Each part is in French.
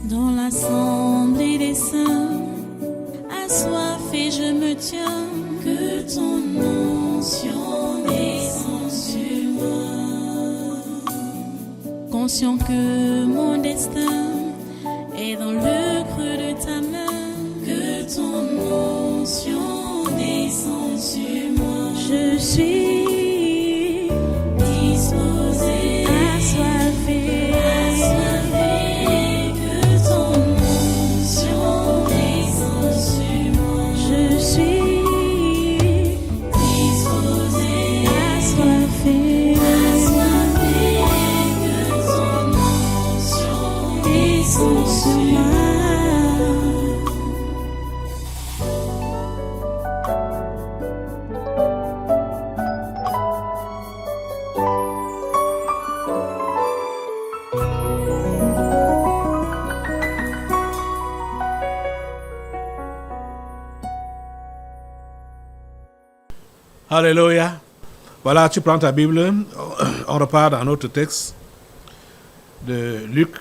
Dans l'assemblée des saints, assoiffé je me tiens, que ton onction descende sur moi. Conscient que mon destin est dans le creux de ta main, que ton onction descende sur moi. Je suis disposé, assoiffé, que ton onction descende sur moi. Je suis disposé, assoiffé, que ton onction descende sur moi. Alléluia. Voilà, tu prends ta Bible, on repart dans notre texte de Luc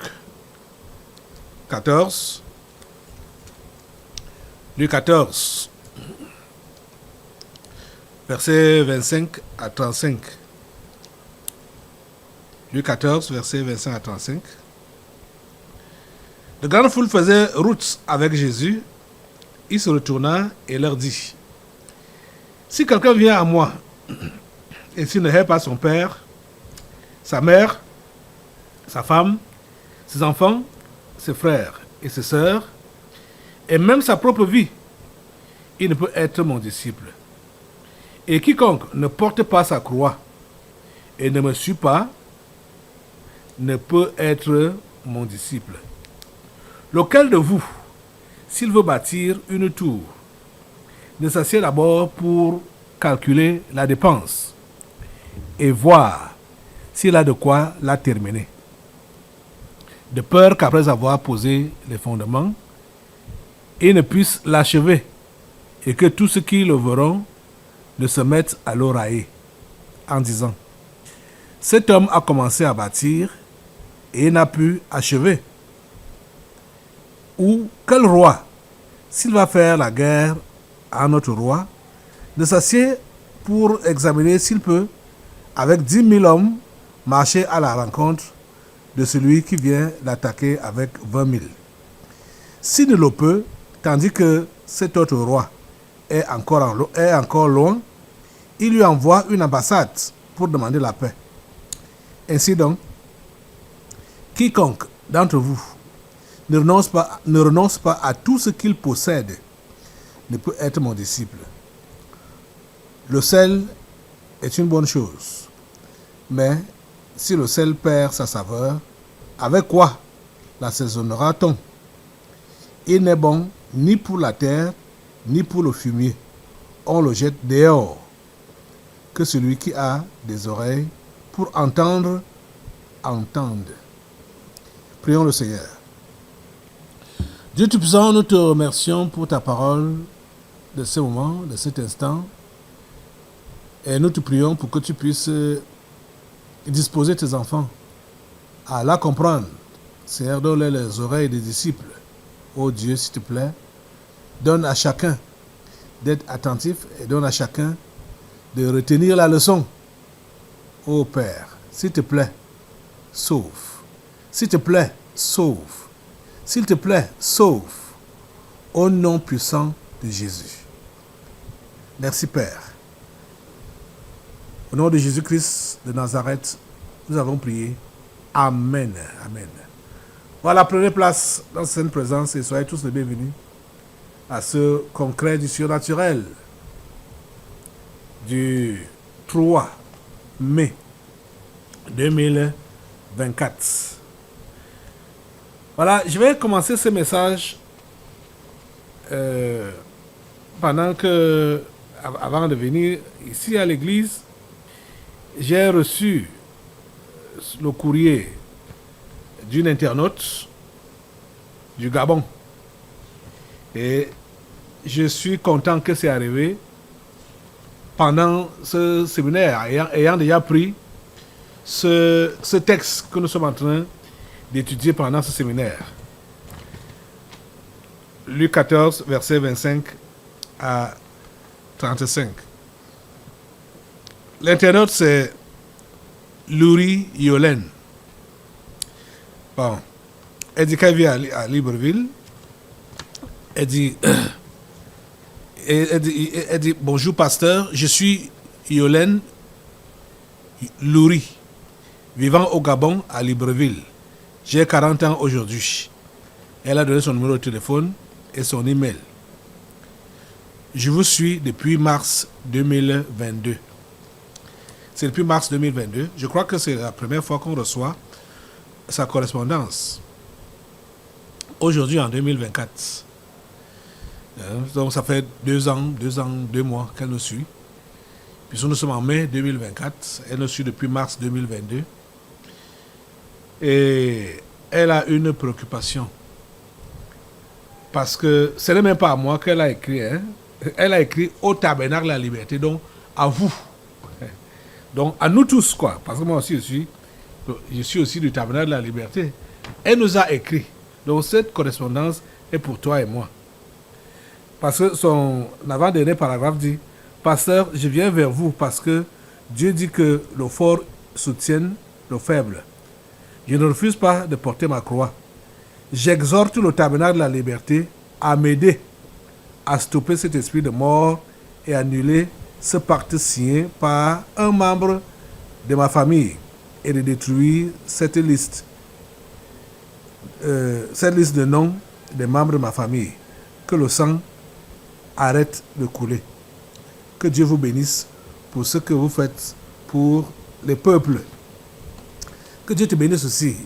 14. Luc 14, versets 25 à 35. Luc 14, versets 25 à 35. De grandes foules faisaient route avec Jésus. Il se retourna et leur dit: si quelqu'un vient à moi et s'il ne hait pas son père, sa mère, sa femme, ses enfants, ses frères et ses sœurs, et même sa propre vie, il ne peut être mon disciple. Et quiconque ne porte pas sa croix et ne me suit pas, ne peut être mon disciple. Lequel de vous, s'il veut bâtir une tour, ne s'assied d'abord pour calculer la dépense et voir s'il a de quoi la terminer, de peur qu'après avoir posé les fondements, il ne puisse l'achever et que tous ceux qui le verront ne se mettent à l'oreiller en disant: cet homme a commencé à bâtir et n'a pu achever. Ou quel roi, s'il va faire la guerre à notre roi, ne s'assied pour examiner s'il peut, avec 10 000 hommes, marcher à la rencontre de celui qui vient l'attaquer avec 20 000. S'il ne le peut, tandis que cet autre roi est encore loin, il lui envoie une ambassade pour demander la paix. Ainsi donc, quiconque d'entre vous ne renonce pas à tout ce qu'il possède ne peut être mon disciple. Le sel est une bonne chose, mais si le sel perd sa saveur, avec quoi l'assaisonnera-t-on? Il n'est bon ni pour la terre, ni pour le fumier. On le jette dehors. Que celui qui a des oreilles pour entendre, entende. Prions le Seigneur. Dieu Tout-Puissant, nous te remercions pour ta parole de ce moment, de cet instant. Et nous te prions pour que tu puisses disposer tes enfants à la comprendre. Seigneur, donne les oreilles des disciples. Oh Dieu, s'il te plaît, donne à chacun d'être attentif et donne à chacun de retenir la leçon. Oh Père, s'il te plaît, sauve. S'il te plaît, sauve. S'il te plaît, sauve. Au nom puissant de Jésus. Merci Père. Au nom de Jésus-Christ de Nazareth, nous avons prié. Amen. Amen. Voilà, prenez place dans cette présence et soyez tous les bienvenus à ce concret du surnaturel du 3 mai 2024. Voilà, je vais commencer ce message avant de venir ici à l'église. J'ai reçu le courrier d'une internaute du Gabon. Et je suis content que c'est arrivé pendant ce séminaire, ayant déjà pris ce texte que nous sommes en train d'étudier pendant ce séminaire. Luc 14, verset 25 à 35. L'internaute, c'est Louri Yolen. Bon. Elle dit qu'elle vit à Libreville. Elle dit, elle dit, bonjour pasteur, je suis Yolen Louri, vivant au Gabon à Libreville. J'ai 40 ans aujourd'hui. Elle a donné son numéro de téléphone et son email. Je vous suis depuis mars 2022. C'est depuis mars 2022. Je crois que c'est la première fois qu'on reçoit sa correspondance. Aujourd'hui, en 2024. Donc, ça fait 2 ans, 2 mois qu'elle nous suit. Puis nous sommes en mai 2024. Elle nous suit depuis mars 2022. Et elle a une préoccupation. Parce que ce n'est même pas à moi qu'elle a écrit. Hein. Elle a écrit au Tabernacle de la Liberté, donc à vous. Donc à nous tous, quoi. Parce que moi aussi, je suis aussi du Tabernacle de la Liberté. Elle nous a écrit. Donc cette correspondance est pour toi et moi. Parce que son avant-dernier paragraphe dit, pasteur, je viens vers vous parce que Dieu dit que le fort soutienne le faible. Je ne refuse pas de porter ma croix. J'exhorte le Tabernacle de la Liberté à m'aider à stopper cet esprit de mort et annuler ce pacte signé par un membre de ma famille et de détruire cette liste de noms des membres de ma famille. Que le sang arrête de couler. Que Dieu vous bénisse pour ce que vous faites pour les peuples. Que Dieu te bénisse aussi,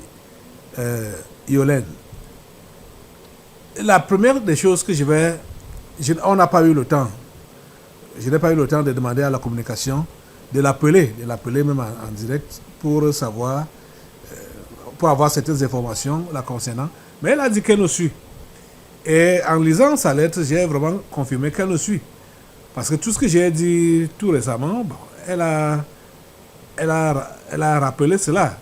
Yolène. La première des choses que on n'a pas eu le temps. Je n'ai pas eu le temps de demander à la communication de l'appeler même en direct pour savoir, pour avoir certaines informations la concernant. Mais elle a dit qu'elle nous suit. Et en lisant sa lettre, j'ai vraiment confirmé qu'elle nous suit. Parce que tout ce que j'ai dit tout récemment, bon, elle a rappelé cela.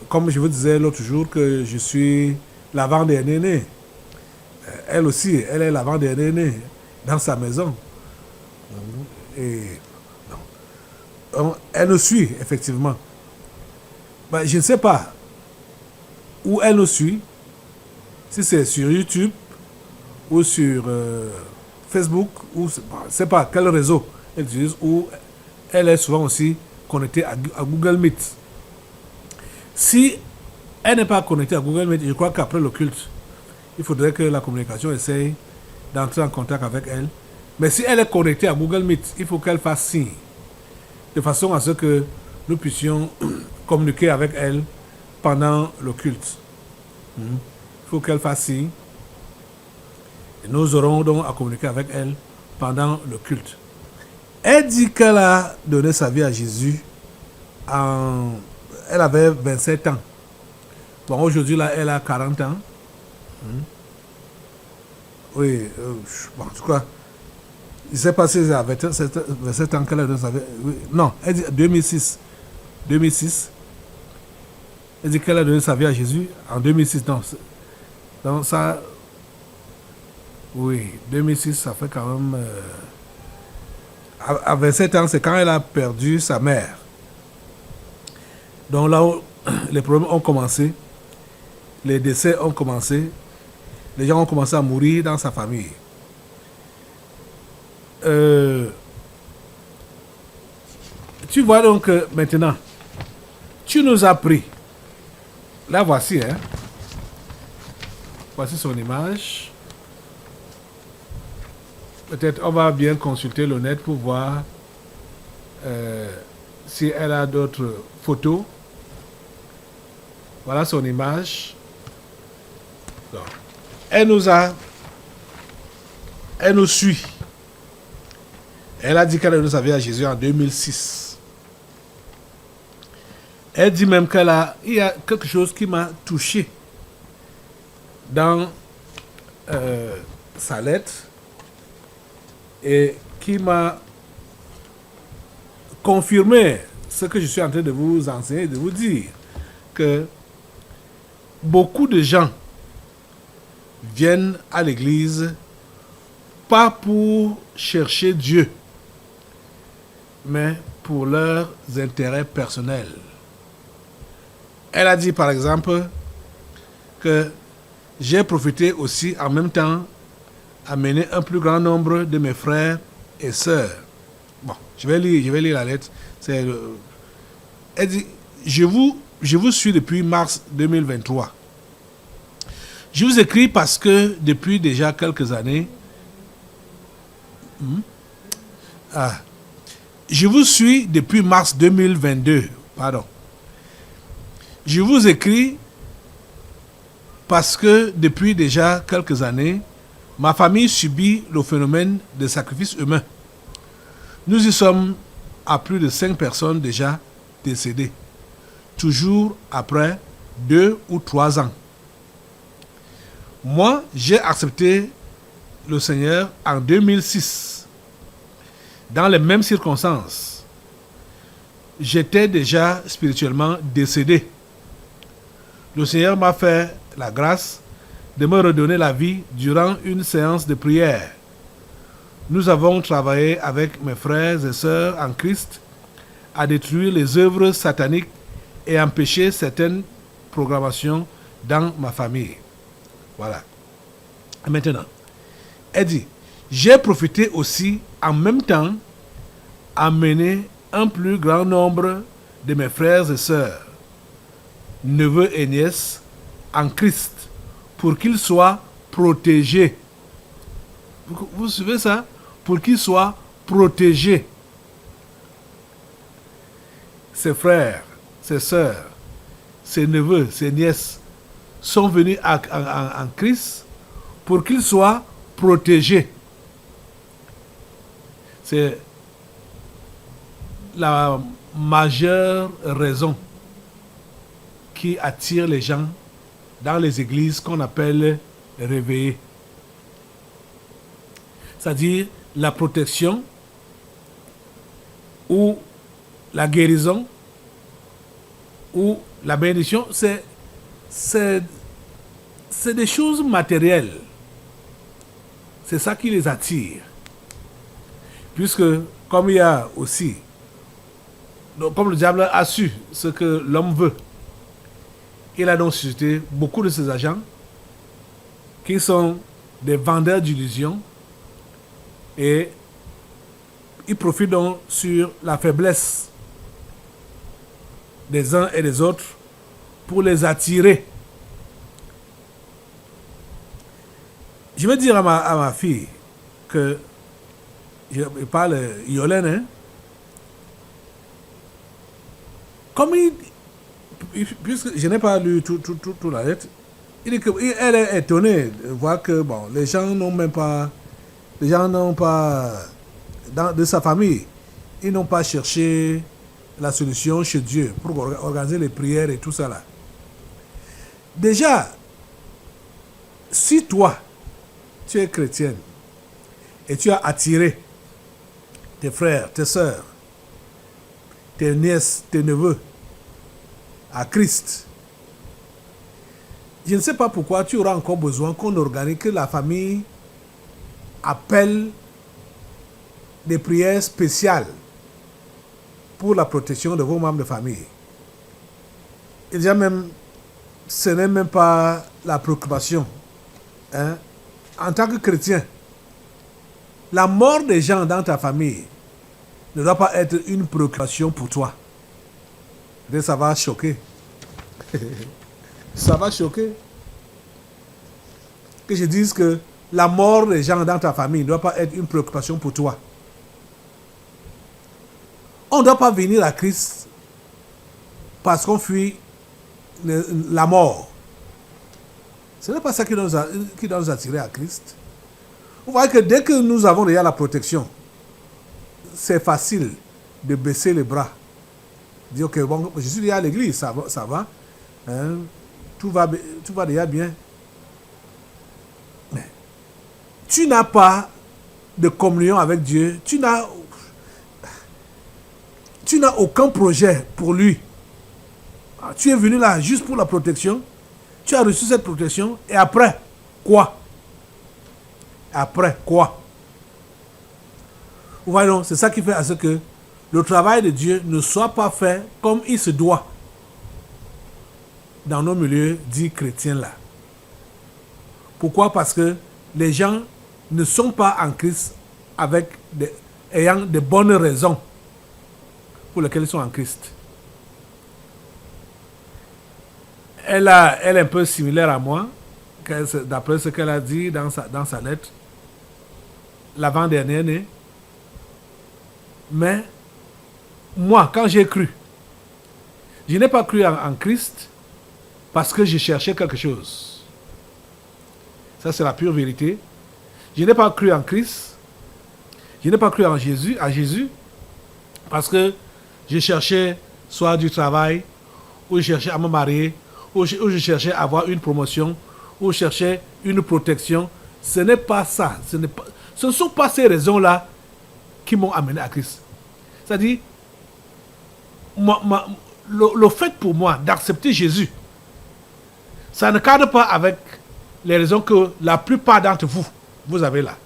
Comme je vous disais l'autre jour que je suis l'avant-dernier né. Elle aussi, elle est l'avant-dernier né dans sa maison. Et elle nous suit, effectivement. Ben, je ne sais pas où elle nous suit, si c'est sur YouTube ou sur Facebook, ou je ne sais pas quel réseau elle utilise, ou elle est souvent aussi connectée à Google Meet. Si elle n'est pas connectée à Google Meet, je crois qu'après le culte, il faudrait que la communication essaye d'entrer en contact avec elle. Mais si elle est connectée à Google Meet, il faut qu'elle fasse signe, de façon à ce que nous puissions communiquer avec elle pendant le culte. Il faut qu'elle fasse signe. Et nous aurons donc à communiquer avec elle pendant le culte. Elle dit qu'elle a donné sa vie à Jésus elle avait 27 ans. Bon, aujourd'hui, là, elle a 40 ans. Oui, bon, en tout cas, je ne sais pas si elle a 27 ans qu'elle a donné sa vie. Oui, non, elle dit 2006. 2006. Elle dit qu'elle a donné sa vie à Jésus en 2006. Non, donc ça... Oui, 2006, ça fait quand même... à 27 ans, c'est quand elle a perdu sa mère. Donc là où les problèmes ont commencé, les décès ont commencé, les gens ont commencé à mourir dans sa famille. Tu vois donc maintenant, tu nous as pris. Là voici, hein. Voici son image. Peut-être on va bien consulter le net pour voir si elle a d'autres photos. Voilà son image. Donc, elle nous suit. Elle a dit qu'elle a donné sa vie à Jésus en 2006. Elle dit même il y a quelque chose qui m'a touché dans sa lettre et qui m'a confirmé ce que je suis en train de vous enseigner, de vous dire, que beaucoup de gens viennent à l'église pas pour chercher Dieu, mais pour leurs intérêts personnels. Elle a dit par exemple que j'ai profité aussi en même temps à mener un plus grand nombre de mes frères et sœurs. Bon, je vais lire la lettre. Elle dit, je vous suis depuis mars 2023. Je vous écris parce que depuis déjà quelques années, je vous suis depuis mars 2022. Pardon. Je vous écris parce que depuis déjà quelques années, ma famille subit le phénomène de sacrifice humain. Nous y sommes à plus de 5 personnes déjà décédées, toujours après 2 ou 3 ans. Moi, j'ai accepté le Seigneur en 2006. Dans les mêmes circonstances, j'étais déjà spirituellement décédé. Le Seigneur m'a fait la grâce de me redonner la vie durant une séance de prière. Nous avons travaillé avec mes frères et sœurs en Christ à détruire les œuvres sataniques et empêcher certaines programmations dans ma famille. Voilà. Et maintenant, elle dit, j'ai profité aussi en même temps à mener un plus grand nombre de mes frères et sœurs, neveux et nièces, en Christ, pour qu'ils soient protégés. Vous suivez ça? Pour qu'ils soient protégés. Ses frères, ses sœurs, ses neveux, ses nièces sont venus en Christ pour qu'ils soient protégés. C'est la majeure raison qui attire les gens dans les églises qu'on appelle réveillées. C'est-à-dire la protection ou la guérison ou la bénédiction, c'est des choses matérielles. C'est ça qui les attire. Puisque, comme il y a aussi, comme le diable a su ce que l'homme veut, il a donc suscité beaucoup de ses agents qui sont des vendeurs d'illusions et ils profitent donc sur la faiblesse des uns et des autres pour les attirer. Je vais dire à ma fille que je parle Yolène, hein? Comme puisque je n'ai pas lu tout la lettre, il dit qu'elle est étonnée de voir que bon, les gens n'ont pas, de sa famille, ils n'ont pas cherché la solution chez Dieu pour organiser les prières et tout ça là. Déjà, si toi, tu es chrétienne et tu as attiré tes frères, tes sœurs, tes nièces, tes neveux à Christ, je ne sais pas pourquoi tu auras encore besoin qu'on organise, que la famille appelle des prières spéciales pour la protection de vos membres de famille. Et déjà même, ce n'est même pas la préoccupation. Hein? En tant que chrétien, la mort des gens dans ta famille ne doit pas être une préoccupation pour toi. Et ça va choquer. Ça va choquer. Que je dise que la mort des gens dans ta famille ne doit pas être une préoccupation pour toi. On ne doit pas venir à Christ parce qu'on fuit la mort. Ce n'est pas ça qui doit nous attirer à Christ. Vous voyez que dès que nous avons déjà la protection, c'est facile de baisser les bras. Dire ok, bon, je suis déjà à l'église, ça va. Hein, tout va déjà bien. Mais tu n'as pas de communion avec Dieu. Tu n'as aucun projet pour lui. Tu es venu là juste pour la protection. Tu as reçu cette protection et après, quoi? Après quoi? Vous voyez donc, c'est ça qui fait à ce que le travail de Dieu ne soit pas fait comme il se doit dans nos milieux dits chrétiens là. Pourquoi? Parce que les gens ne sont pas en Christ ayant de bonnes raisons pour lesquelles ils sont en Christ. Elle est un peu similaire à moi, d'après ce qu'elle a dit dans sa lettre, l'avant-dernière année. Mais moi, quand j'ai cru, je n'ai pas cru en Christ parce que je cherchais quelque chose. Ça, c'est la pure vérité. Je n'ai pas cru en Christ. Je n'ai pas cru à Jésus, parce que je cherchais soit du travail, ou je cherchais à me marier, ou je cherchais à avoir une promotion, ou je cherchais une protection. Ce n'est pas ça. Ce ne sont pas ces raisons-là qui m'ont amené à Christ. C'est-à-dire, le fait pour moi d'accepter Jésus, ça ne cadre pas avec les raisons que la plupart d'entre vous avez là.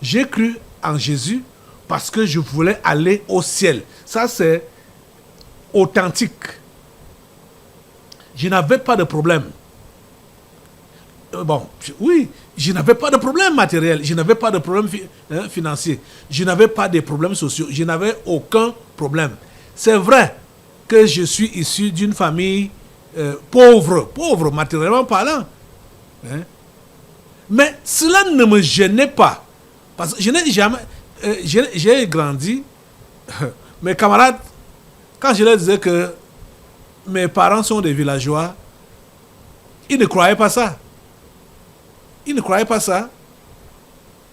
J'ai cru en Jésus parce que je voulais aller au ciel. Ça, c'est authentique. Je n'avais pas de problème. Oui, je n'avais pas de problème matériel, je n'avais pas de problème financier, je n'avais pas de problèmes sociaux, je n'avais aucun problème. C'est vrai que je suis issu d'une famille pauvre matériellement parlant. Hein? Mais cela ne me gênait pas. Parce que je n'ai jamais... j'ai grandi, mes camarades, quand je leur disais que mes parents sont des villageois, ils ne croyaient pas ça. Ils ne croyaient pas ça.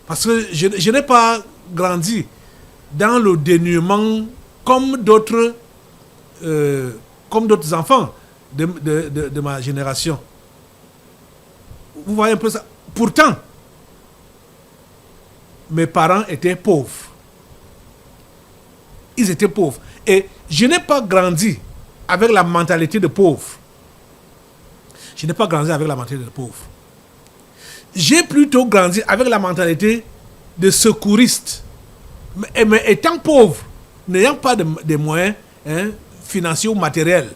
Parce que je n'ai pas grandi dans le dénuement comme d'autres enfants de ma génération. Vous voyez un peu ça. Pourtant, mes parents étaient pauvres. Ils étaient pauvres. Et je n'ai pas grandi avec la mentalité de pauvre. Je n'ai pas grandi avec la mentalité de pauvre. J'ai plutôt grandi avec la mentalité de secouriste. Mais étant pauvre, n'ayant pas de moyens financiers ou matériels,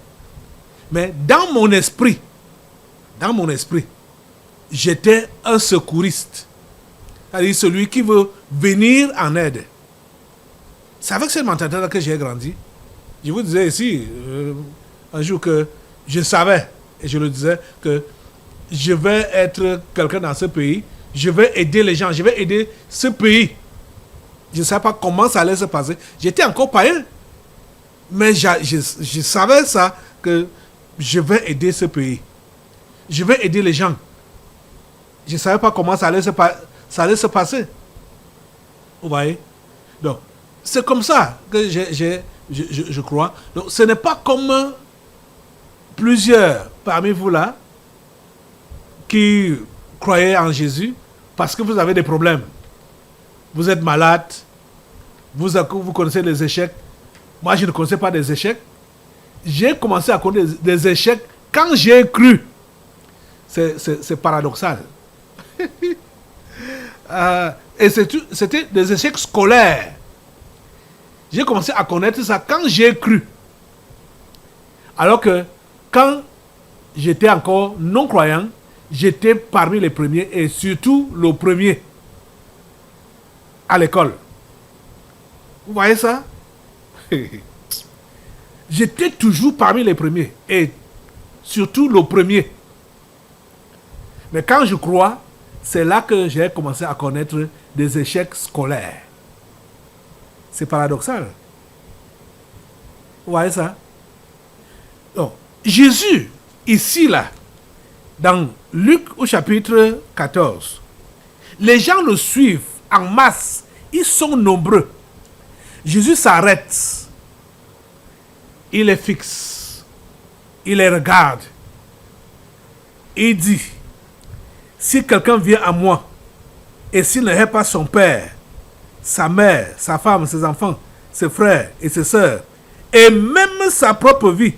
mais dans mon esprit, j'étais un secouriste. C'est-à-dire celui qui veut venir en aide. C'est avec cette mentalité-là que j'ai grandi. Je vous disais ici, un jour que je savais, et je le disais, que je vais être quelqu'un dans ce pays, je vais aider les gens, je vais aider ce pays. Je ne savais pas comment ça allait se passer. J'étais encore païen. Mais je savais ça, que je vais aider ce pays. Je vais aider les gens. Je ne savais pas comment ça allait se passer. Vous voyez? Donc, c'est comme ça que je crois. Donc, ce n'est pas comme plusieurs parmi vous là qui croyez en Jésus parce que vous avez des problèmes. Vous êtes malade, vous connaissez les échecs. Moi, je ne connaissais pas des échecs. J'ai commencé à connaître des échecs quand j'ai cru. C'est paradoxal. Et c'était des échecs scolaires. J'ai commencé à connaître ça quand j'ai cru. Alors que quand j'étais encore non-croyant, j'étais parmi les premiers et surtout le premier à l'école. Vous voyez ça? J'étais toujours parmi les premiers et surtout le premier. Mais quand je crois, c'est là que j'ai commencé à connaître des échecs scolaires. C'est paradoxal. Vous voyez ça? Donc, Jésus, ici, là, dans Luc au chapitre 14, les gens le suivent en masse. Ils sont nombreux. Jésus s'arrête. Il les fixe. Il les regarde. Il dit, si quelqu'un vient à moi et s'il ne hait pas son père, sa mère, sa femme, ses enfants, ses frères et ses sœurs, et même sa propre vie,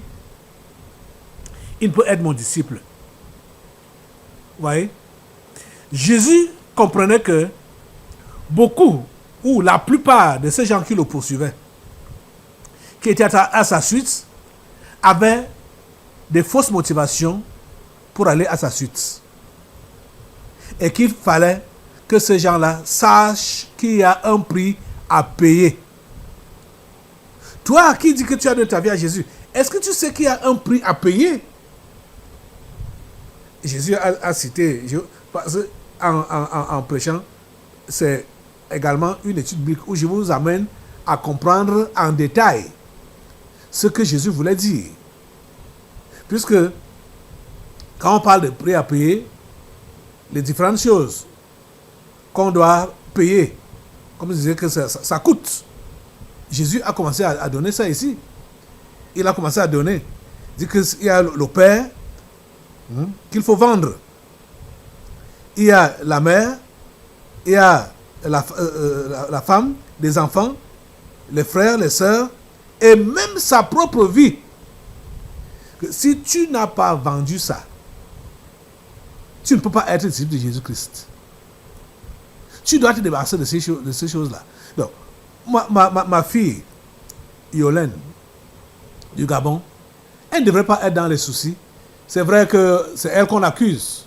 il peut être mon disciple. Vous voyez? Jésus comprenait que beaucoup ou la plupart de ces gens qui le poursuivaient, qui étaient à sa suite, avaient des fausses motivations pour aller à sa suite. Et qu'il fallait que ces gens-là sachent qu'il y a un prix à payer. Toi qui dis que tu as donné ta vie à Jésus, est-ce que tu sais qu'il y a un prix à payer? Jésus a cité, en prêchant, c'est également une étude biblique où je vous amène à comprendre en détail ce que Jésus voulait dire. Puisque quand on parle de prix à payer, les différentes choses qu'on doit payer, comme je disais que ça coûte. Jésus a commencé à donner ça ici. Il a commencé à donner. Il dit qu'il y a le père qu'il faut vendre. Il y a la mère, il y a la femme, les enfants, les frères, les sœurs, et même sa propre vie. Si tu n'as pas vendu ça, tu ne peux pas être disciple de Jésus-Christ. Tu dois te débarrasser de ces choses-là. Donc, ma fille, Yolène, du Gabon, elle ne devrait pas être dans les soucis. C'est vrai que c'est elle qu'on accuse.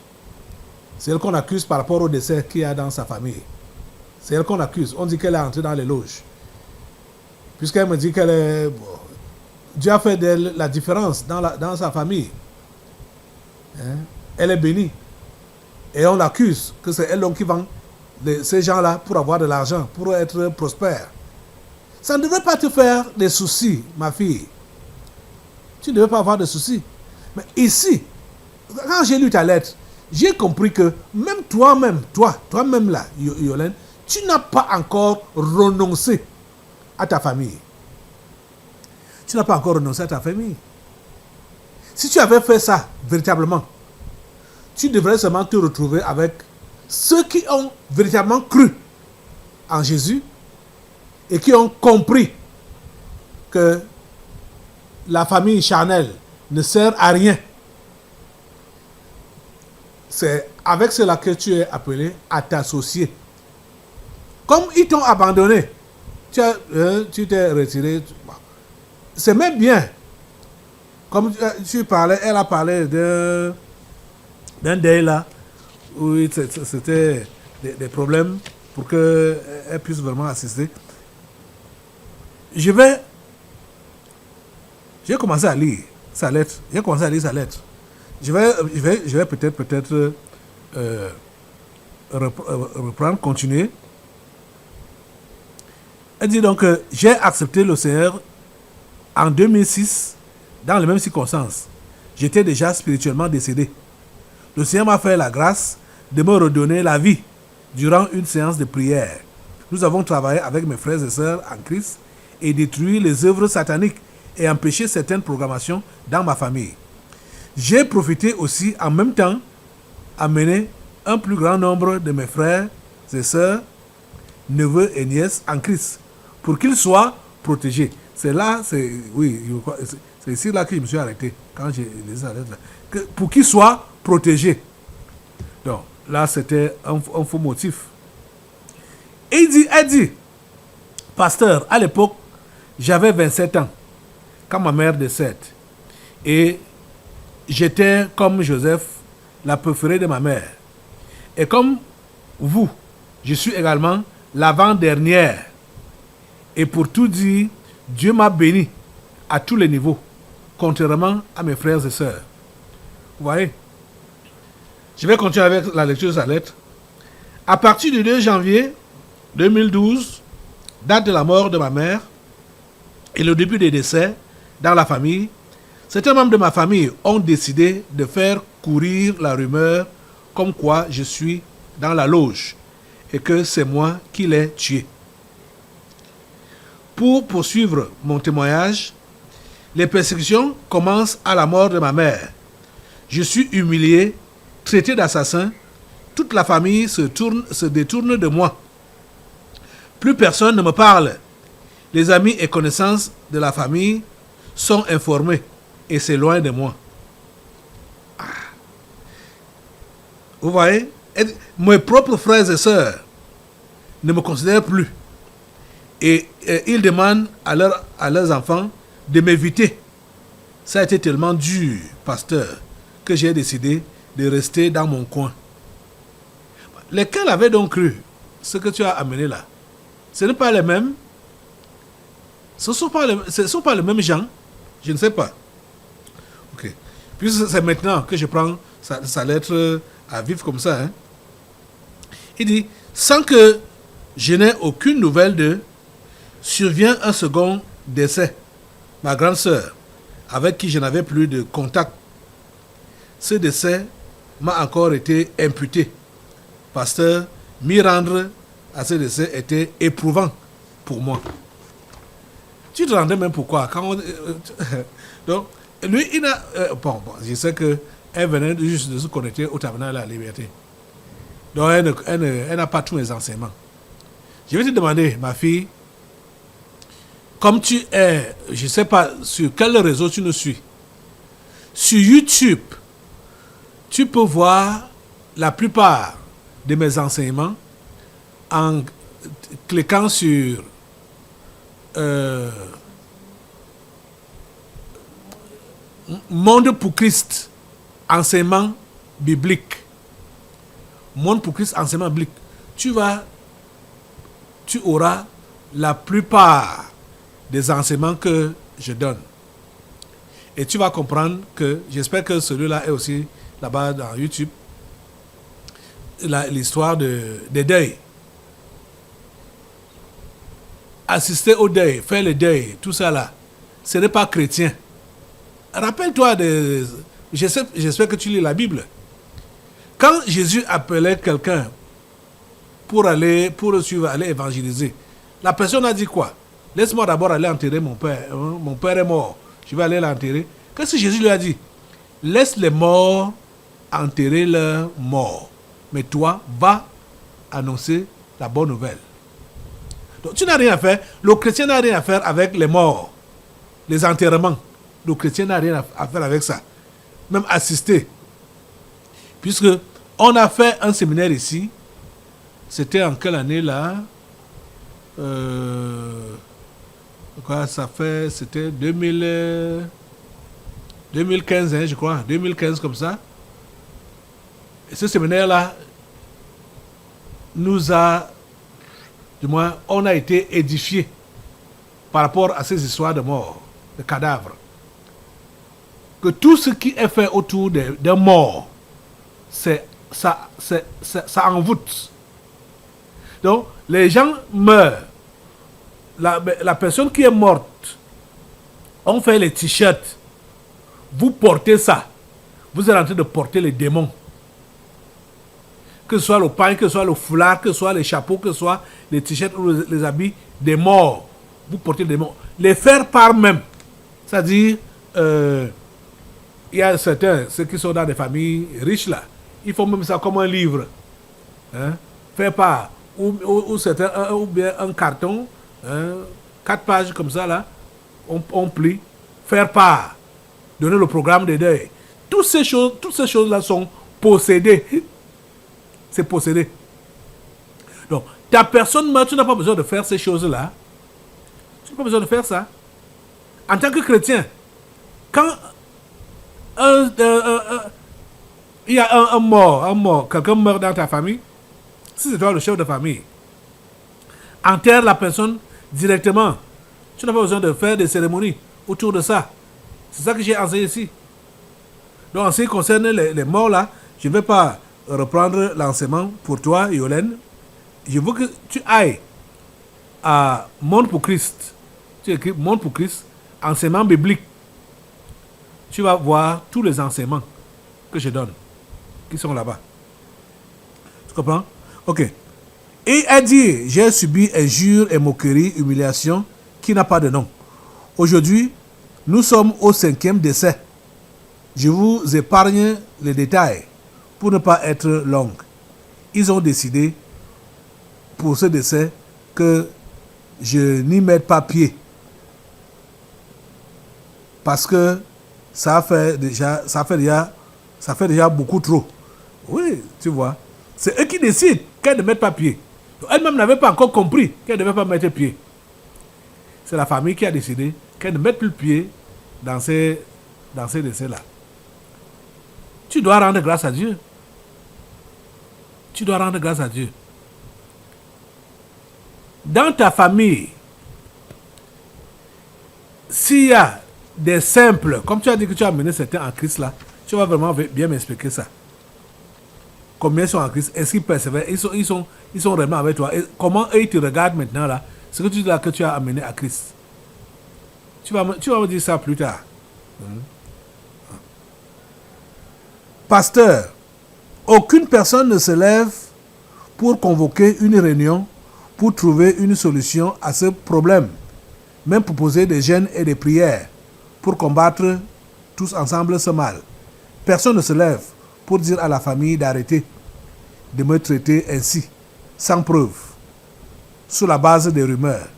C'est elle qu'on accuse par rapport au décès qu'il y a dans sa famille. C'est elle qu'on accuse. On dit qu'elle est entrée dans les loges. Puisqu'elle me dit qu'elle est... Bon, Dieu a fait d'elle la différence dans sa famille. Hein? Elle est bénie. Et on l'accuse que c'est elle donc qui vend ces gens-là pour avoir de l'argent, pour être prospère. Ça ne devrait pas te faire des soucis, ma fille. Tu ne devrais pas avoir de soucis. Mais ici, quand j'ai lu ta lettre, j'ai compris que même toi-même là, Yolène, tu n'as pas encore renoncé à ta famille. Tu n'as pas encore renoncé à ta famille. Si tu avais fait ça véritablement, tu devrais seulement te retrouver avec ceux qui ont véritablement cru en Jésus et qui ont compris que la famille charnelle ne sert à rien. C'est avec cela que tu es appelé à t'associer. Comme ils t'ont abandonné, tu t'es retiré. C'est même bien. Comme tu parlais, elle a parlé d'un deuil là, où c'était des problèmes pour qu'elle puisse vraiment assister. J'ai commencé à lire sa lettre. Je vais peut-être reprendre, continuer. Elle dit donc que j'ai accepté le Seigneur en 2006 dans les mêmes circonstances. J'étais déjà spirituellement décédé. Le Seigneur m'a fait la grâce de me redonner la vie durant une séance de prière. Nous avons travaillé avec mes frères et sœurs en Christ et détruit les œuvres sataniques et empêché certaines programmations dans ma famille. J'ai profité aussi en même temps à mener un plus grand nombre de mes frères et sœurs, neveux et nièces en Christ pour qu'ils soient protégés. C'est ici là que je me suis arrêté quand j'ai les lettres là. Pour qu'ils soient protégés. Donc là c'était un faux motif. Et elle dit, pasteur, à l'époque, j'avais 27 ans quand ma mère décède. Et j'étais comme Joseph, la préférée de ma mère. Et comme vous, je suis également l'avant-dernière. Et pour tout dire, Dieu m'a béni à tous les niveaux, contrairement à mes frères et sœurs. Vous voyez? Je vais continuer avec la lecture de sa lettre. À partir du 2 janvier 2012, date de la mort de ma mère et le début des décès dans la famille, certains membres de ma famille ont décidé de faire courir la rumeur comme quoi je suis dans la loge et que c'est moi qui l'ai tué. Pour poursuivre mon témoignage, les persécutions commencent à la mort de ma mère. Je suis humilié, traité d'assassin. Toute la famille se détourne de moi. Plus personne ne me parle. Les amis et connaissances de la famille sont informés et s'éloignent de moi. Vous voyez, mes propres frères et sœurs ne me considèrent plus. Et ils demandent à leurs enfants de m'éviter. Ça a été tellement dur, pasteur, que j'ai décidé de rester dans mon coin. Lesquels avaient donc cru ce que tu as amené là? Ce n'est pas les mêmes. Ce ne sont pas les mêmes gens. Je ne sais pas. Ok. Puis c'est maintenant que je prends sa lettre à vivre comme ça. Hein. Il dit, sans que je n'ai aucune nouvelle d'eux, survient un second décès. Ma grande sœur, avec qui je n'avais plus de contact. Ce décès m'a encore été imputé. Pasteur, m'y rendre à ce décès était éprouvant pour moi. Tu te rendais même pourquoi quand donc, lui, il a... bon, je sais qu'elle venait juste de se connecter au tabernacle de la liberté. Donc, elle n'a pas tous les enseignements. Je vais te demander, ma fille, comme tu es, je ne sais pas sur quel réseau tu nous suis, sur YouTube, tu peux voir la plupart de mes enseignements en cliquant sur Monde pour Christ, enseignement biblique. Monde pour Christ, enseignement biblique. Tu auras la plupart des enseignements que je donne. Et tu vas comprendre que, j'espère que celui-là est aussi là-bas dans YouTube, l'histoire des deuils. Assister au deuil, faire le deuil, tout ça là, ce n'est pas chrétien. Rappelle-toi j'espère que tu lis la Bible. Quand Jésus appelait quelqu'un pour le suivre, aller évangéliser, la personne a dit quoi? Laisse-moi d'abord aller enterrer mon père. Mon père est mort. Je vais aller l'enterrer. Qu'est-ce que Jésus lui a dit? Laisse les morts enterrer leurs morts. Mais toi, va annoncer la bonne nouvelle. Donc tu n'as rien à faire. Le chrétien n'a rien à faire avec les morts, les enterrements. Le chrétien n'a rien à faire avec ça. Même assister. Puisque on a fait un séminaire ici. C'était en quelle année là? Quoi, ça fait, c'était 2015, hein, je crois. 2015 comme ça. Et ce séminaire-là nous a, du moins, on a été édifiés par rapport à ces histoires de morts, de cadavres. Que tout ce qui est fait autour des morts, ça envoûte. Donc, les gens meurent. La personne qui est morte, on fait les t-shirts. Vous portez ça. Vous êtes en train de porter les démons. Que ce soit le pain, que ce soit le foulard, que ce soit les chapeaux, que ce soit les t-shirts ou les habits des morts. Vous portez les démons. Les faire part même. C'est-à-dire, il y a certains, ceux qui sont dans des familles riches là, ils font même ça comme un livre. Hein? Faire part. Ou certains, ou bien un carton, 4 pages comme ça là, on plie. Faire part. Donner le programme de deuil. Toutes ces choses là sont possédées. C'est possédé. Donc, ta personne meurt, tu n'as pas besoin de faire ces choses-là. Tu n'as pas besoin de faire ça. En tant que chrétien, quand il y a un mort, quelqu'un meurt dans ta famille, si c'est toi le chef de famille, enterre la personne directement. Tu n'as pas besoin de faire des cérémonies autour de ça. C'est ça que j'ai enseigné ici. Donc, en ce qui concerne les morts là, je ne vais pas reprendre l'enseignement pour toi, Yolène. Je veux que tu ailles à Monde pour Christ. Tu écris Monde pour Christ, enseignement biblique. Tu vas voir tous les enseignements que je donne, qui sont là-bas. Tu comprends? Ok. Et elle dit, j'ai subi injures et moqueries, humiliation, qui n'a pas de nom. Aujourd'hui, nous sommes au 5e décès. Je vous épargne les détails pour ne pas être longue. Ils ont décidé pour ce décès que je n'y mette pas pied. Parce que ça fait déjà beaucoup trop. Oui, tu vois. C'est eux qui décident qu'elle ne mette pas pied. Elle-même n'avait pas encore compris qu'elle ne devait pas mettre pied. C'est la famille qui a décidé qu'elle ne mette plus pied dans ces décès-là. Tu dois rendre grâce à Dieu. Tu dois rendre grâce à Dieu. Dans ta famille, s'il y a des simples, comme tu as dit que tu as amené certains en Christ là, tu vas vraiment bien m'expliquer ça. Combien sont en Christ? Est-ce qu'ils persévèrent? Ils sont vraiment avec toi. Et comment eux ils te regardent maintenant là? Ce que tu dis là que tu as amené à Christ. Tu vas me dire ça plus tard. Pasteur, aucune personne ne se lève pour convoquer une réunion pour trouver une solution à ce problème, même pour poser des jeûnes et des prières pour combattre tous ensemble ce mal. Personne ne se lève pour dire à la famille d'arrêter de me traiter ainsi, sans preuve, sur la base des rumeurs.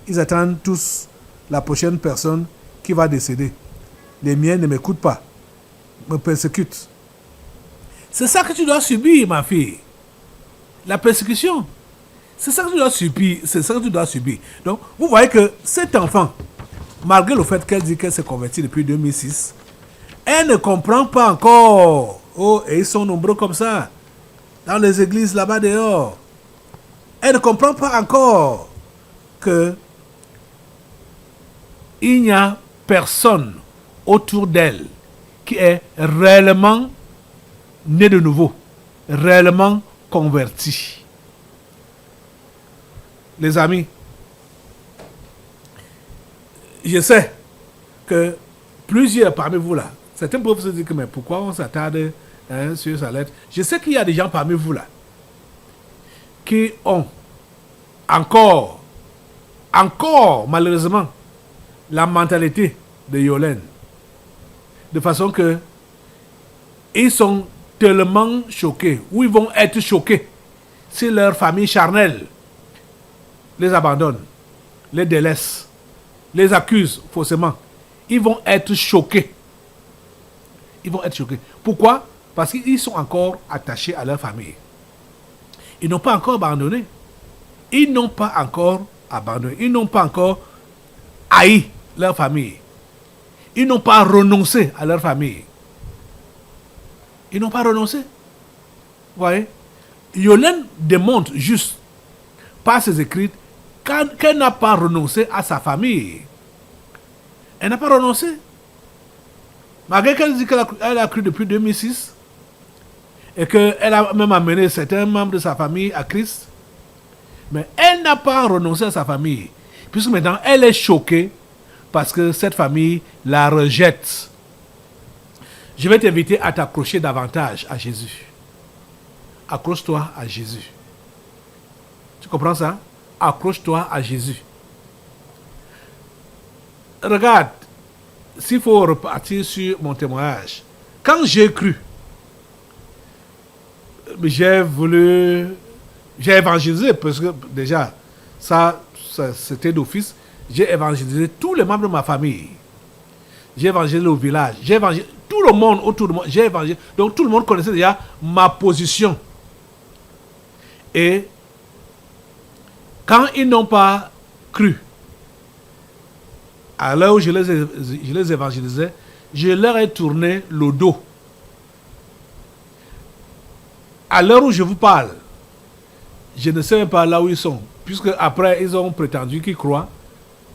Ils attendent tous la prochaine personne qui va décéder. Les miens ne m'écoutent pas, me persécutent. C'est ça que tu dois subir, ma fille. La persécution. C'est ça que tu dois subir. C'est ça que tu dois subir. Donc, vous voyez que cet enfant, malgré le fait qu'elle dit qu'elle s'est convertie depuis 2006, elle ne comprend pas encore. Oh, et ils sont nombreux comme ça, dans les églises là-bas dehors. Elle ne comprend pas encore que il n'y a personne autour d'elle qui est réellement né de nouveau, réellement converti. Les amis, je sais que plusieurs parmi vous là, certains peuvent se dire que mais pourquoi on s'attarde sur sa lettre. Je sais qu'il y a des gens parmi vous là qui ont encore malheureusement la mentalité de Yolène, de façon que ils sont tellement choqués, ou ils vont être choqués si leur famille charnelle les abandonne, les délaisse, les accuse faussement. Ils vont être choqués. Ils vont être choqués. Pourquoi? Parce qu'ils sont encore attachés à leur famille. Ils n'ont pas encore abandonné. Ils n'ont pas encore abandonné. Ils n'ont pas encore haï leur famille. Ils n'ont pas renoncé à leur famille. Ils n'ont pas renoncé. Vous voyez? Yolène démontre juste par ses écrits qu'elle n'a pas renoncé à sa famille. Elle n'a pas renoncé. Malgré qu'elle dit qu'elle a cru depuis 2006 et qu'elle a même amené certains membres de sa famille à Christ, mais elle n'a pas renoncé à sa famille. Puisque maintenant, elle est choquée parce que cette famille la rejette. Je vais t'inviter à t'accrocher davantage à Jésus. Accroche-toi à Jésus. Tu comprends ça? Accroche-toi à Jésus. Regarde, s'il faut repartir sur mon témoignage, quand j'ai cru, j'ai évangélisé, parce que déjà, ça c'était d'office, j'ai évangélisé tous les membres de ma famille. J'ai évangélisé au village, j'ai évangélisé tout le monde autour de moi, j'ai évangélisé. Donc tout le monde connaissait déjà ma position. Et quand ils n'ont pas cru, à l'heure où je les évangélisais, je leur ai tourné le dos. À l'heure où je vous parle, je ne sais même pas là où ils sont, puisque après ils ont prétendu qu'ils croient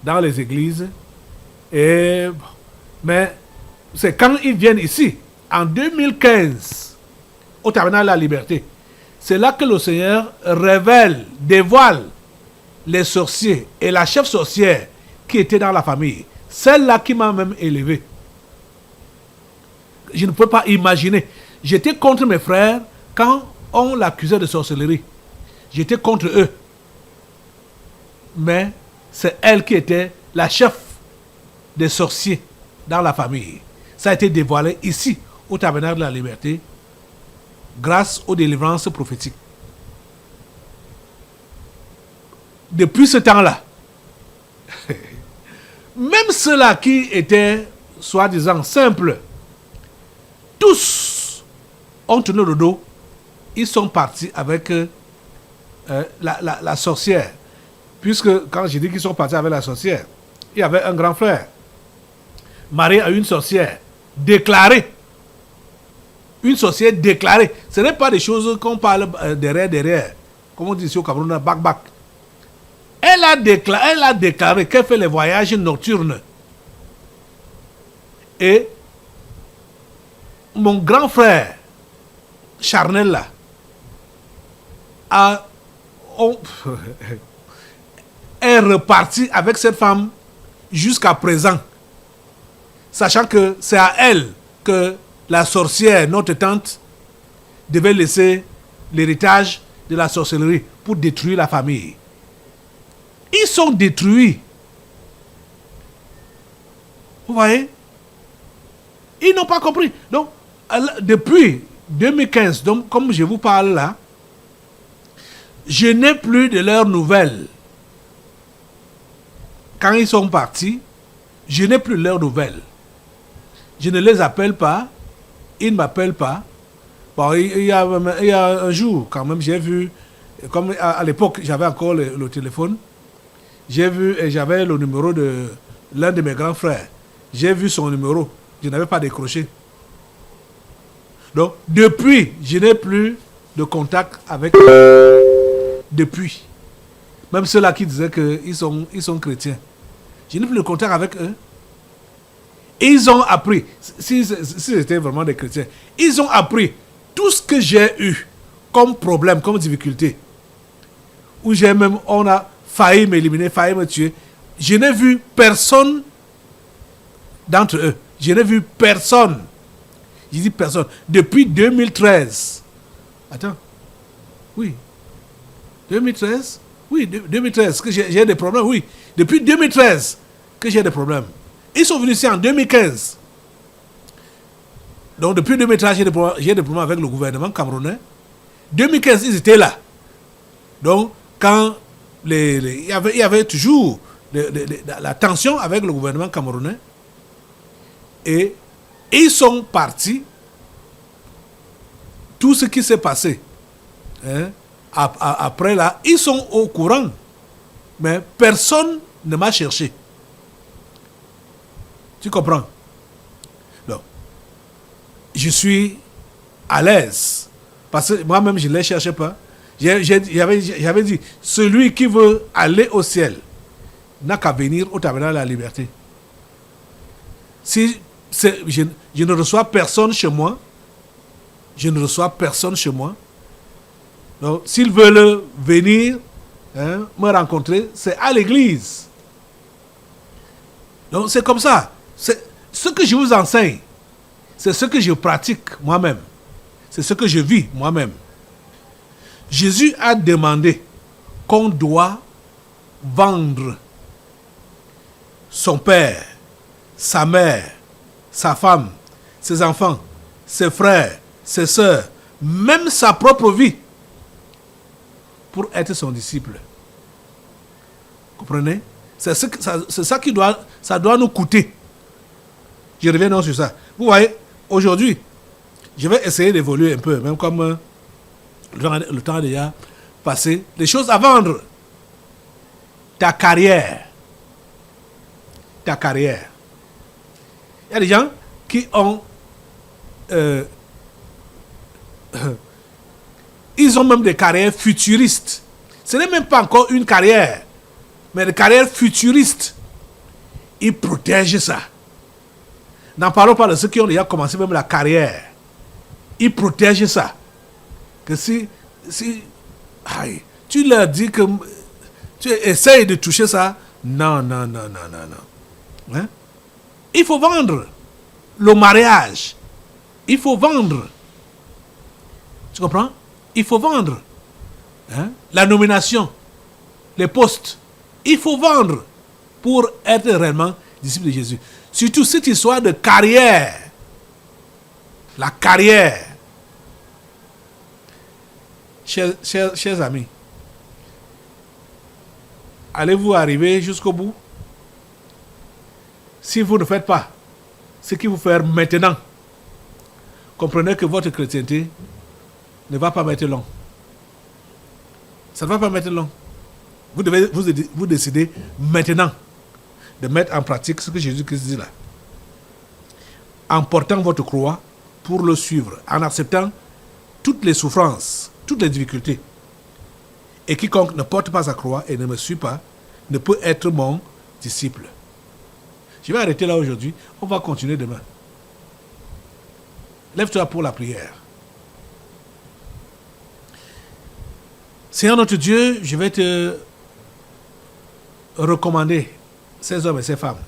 dans les églises. Mais c'est quand ils viennent ici, en 2015, au Tabernacle de la Liberté, c'est là que le Seigneur révèle, dévoile les sorciers et la chef sorcière qui était dans la famille. Celle-là qui m'a même élevé. Je ne peux pas imaginer. J'étais contre mes frères quand on l'accusait de sorcellerie. J'étais contre eux. Mais c'est elle qui était la chef des sorciers dans la famille. Ça a été dévoilé ici, au Tabernacle de la Liberté, grâce aux délivrances prophétiques. Depuis ce temps-là, même ceux-là qui étaient, soi-disant, simples, tous ont tourné le dos. ils sont partis avec la sorcière. Puisque quand je dis qu'ils sont partis avec la sorcière, il y avait un grand frère, marié à une sorcière, déclarée. Une sorcière déclarée. Ce n'est pas des choses qu'on parle derrière. Comme on dit ici au Cameroun, bac. Elle a déclaré qu'elle fait les voyages nocturnes. Et mon grand frère, charnel là, est reparti avec cette femme jusqu'à présent, sachant que c'est à elle que la sorcière, notre tante, devait laisser l'héritage de la sorcellerie pour détruire la famille. Ils sont détruits. Vous voyez? Ils n'ont pas compris. Donc, depuis 2015, donc, comme je vous parle là, je n'ai plus de leurs nouvelles. Quand ils sont partis, je n'ai plus leurs nouvelles. Je ne les appelle pas. Ils ne m'appellent pas. Bon, il y a un jour, quand même, j'ai vu, comme à l'époque, j'avais encore le téléphone, j'ai vu et j'avais le numéro de l'un de mes grands frères. J'ai vu son numéro. Je n'avais pas décroché. Donc, depuis, je n'ai plus de contact avec eux. Depuis. Même ceux-là qui disaient qu'ils sont chrétiens. Je n'ai plus de contact avec eux. Ils ont appris, si c'était vraiment des chrétiens, ils ont appris tout ce que j'ai eu comme problème, comme difficulté. Où on a failli m'éliminer, failli me tuer. Je n'ai vu personne d'entre eux. Je n'ai vu personne. Je dis personne. Depuis 2013. Attends. Oui. 2013? Oui, 2013 que j'ai des problèmes, oui. Depuis 2013 que j'ai des problèmes. Ils sont venus ici en 2015. Donc depuis 2013, j'ai des problèmes avec le gouvernement camerounais. 2015, ils étaient là. Donc quand il y avait toujours la tension avec le gouvernement camerounais. Et ils sont partis. Tout ce qui s'est passé, hein, après là, ils sont au courant. Mais personne ne m'a cherché. Tu comprends? Donc, je suis à l'aise. Parce que moi-même, je ne les cherchais pas. J'avais dit, celui qui veut aller au ciel n'a qu'à venir au tabernacle de la liberté. Si je ne reçois personne chez moi, donc, s'ils veulent venir me rencontrer, c'est à l'église. Donc, c'est comme ça. Ce que je vous enseigne, c'est ce que je pratique moi-même. C'est ce que je vis moi-même. Jésus a demandé qu'on doit vendre son père, sa mère, sa femme, ses enfants, ses frères, ses sœurs, même sa propre vie, pour être son disciple. Comprenez? C'est ça qui doit nous coûter. Je reviens donc sur ça. Vous voyez, aujourd'hui, je vais essayer d'évoluer un peu, même comme le temps a déjà passé. Les choses à vendre. Ta carrière. Il y a des gens qui ont... ils ont même des carrières futuristes. Ce n'est même pas encore une carrière, mais des carrières futuristes. Ils protègent ça. N'en parlons pas de ceux qui ont déjà commencé même la carrière. Ils protègent ça. Que si tu leur dis que tu essayes de toucher ça, non. Hein? Il faut vendre le mariage. Il faut vendre. Tu comprends? Il faut vendre. Hein? La nomination. Les postes. Il faut vendre pour être réellement disciple de Jésus. Surtout cette histoire de carrière. La carrière. Chers amis, allez-vous arriver jusqu'au bout? Si vous ne faites pas ce qu'il faut faire maintenant, comprenez que votre chrétienté ne va pas mettre long. Ça ne va pas mettre long. Vous devez vous décider maintenant de mettre en pratique ce que Jésus-Christ dit là. En portant votre croix pour le suivre, en acceptant toutes les souffrances, toutes les difficultés. Et quiconque ne porte pas sa croix et ne me suit pas, ne peut être mon disciple. Je vais arrêter là aujourd'hui. On va continuer demain. Lève-toi pour la prière. Seigneur notre Dieu, je vais te recommander ces hommes et ces femmes.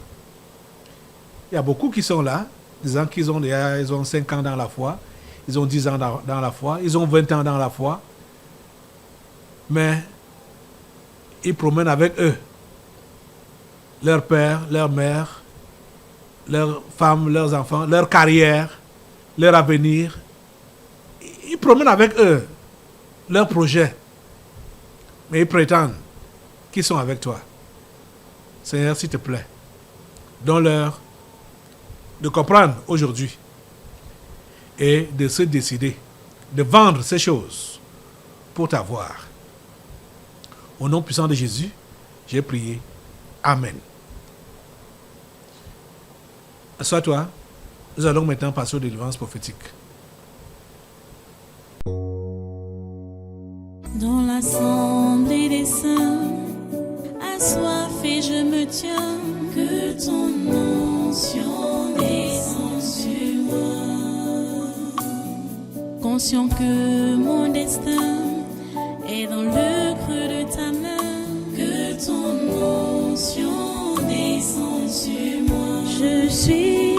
Il y a beaucoup qui sont là, disant qu'ils ont 5 ans dans la foi, ils ont 10 ans dans la foi, ils ont 20 ans dans la foi, mais ils promènent avec eux leur père, leur mère, leurs femmes, leurs enfants, leur carrière, leur avenir. Ils promènent avec eux leurs projets, mais ils prétendent qu'ils sont avec toi. Seigneur, s'il te plaît, donne-leur de comprendre aujourd'hui et de se décider de vendre ces choses pour t'avoir. Au nom puissant de Jésus, j'ai prié. Amen. Assois-toi. Nous allons maintenant passer aux délivrances prophétiques. Dans l'assemblée des saints, assoiffé je me tiens, que ton onction descende sur moi. Conscient que mon destin est dans le creux de ta main, que ton onction descende sur moi. Je suis